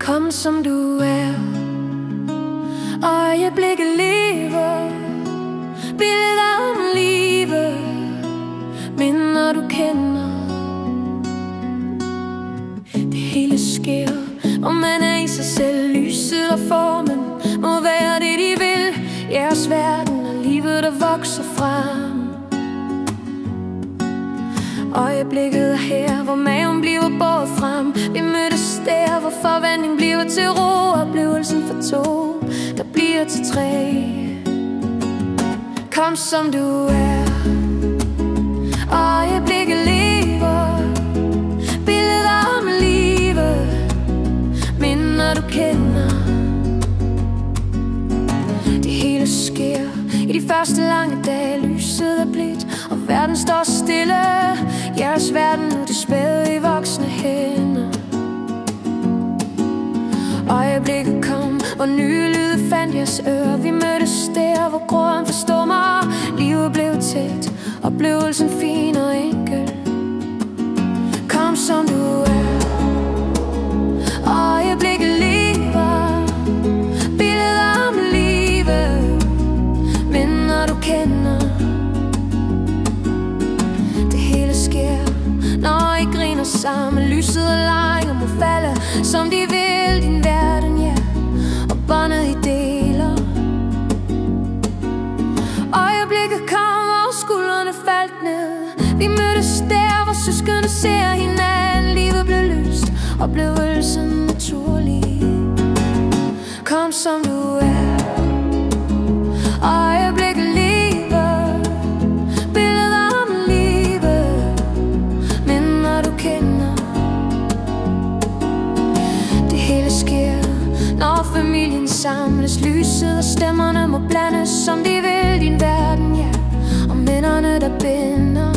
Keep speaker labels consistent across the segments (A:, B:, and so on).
A: Kom som du er, øjeblikket lever, billeder om livet, minder du kender. Det hele sker, og man er i sig selv. Lyset og formen må være det de vil. Jeres verden og livet der vokser frem. Øjeblikket er her, hvor maven bliver båret frem. Vi mødtes der, hvor forventning bliver til ro. Oplevelsen for to, der bliver til tre. Kom som du er, øjeblikket lever, billeder om livet, minder du kender. Det hele sker i de første lange dage. Lyset er blidt, og verden står stille. Jeres verden nu, det spæde i voksne hænder. Øjeblikket kom, hvor nye lyde fandt jeres ører. Vi mødtes der, hvor gråden forstår mig. Livet blev tæt, oplevelsen fin og enkel. Kom som du er, øjeblikket lever, billeder om livet, minder du kender. Det hele sker, når I griner sammen. Lyset og leger må falde, som de vil. Din verden, ja, og båndet I deler. Øjeblikket kom, og skuldrene faldt ned. Vi mødtes der, hvor søskende ser hinanden. Livet blev lyst, oplevelsen naturlig. Kom som du er, øjeblikket lever, billeder om livet, minder du kender. Det hele sker, når familien samles. Lyset og stemmerne må blandes, som de vil. Din verden, ja, og minderne der binder.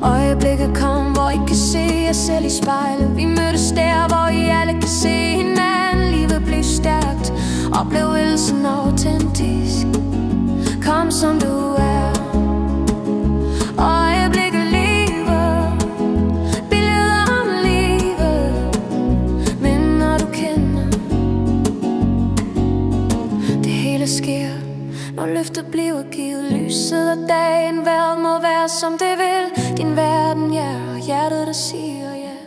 A: Øjeblikket kom, hvor I kan se jer selv i spejlet. Vi mødtes der, hvor I alle kan se hinanden. Livet blev stærkt, oplevelsen autentisk. Kom som du er, øjeblikket lever, billeder om livet, minder du kender. Det hele sker, når løftet bliver givet. Lyset og dagen, verden må være som det vil. Din verden, ja, og hjertet der siger ja.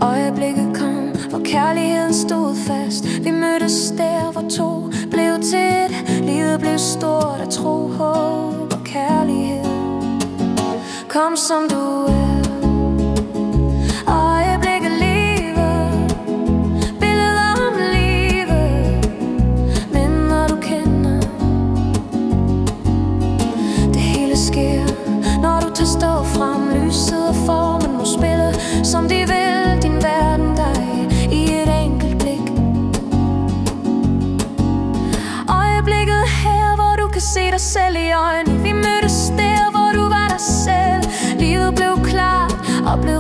A: Øjeblikket kom, hvor kærligheden stod fast. Vi mødtes der, hvor to blev til et. Livet blev stort af tro, håb og kærlighed. Kom som du er, øjeblikket lever, billeder om livet, minder du kender. Det hele sker, når du tager stå frem. Lyset og formen må spille, som de vil. Din verden dig i et enkelt blik. Øjeblikket her, hvor du kan se dig selv i øjnene. Vi mødtes der, hvor du var dig selv. Livet blev klart, og blev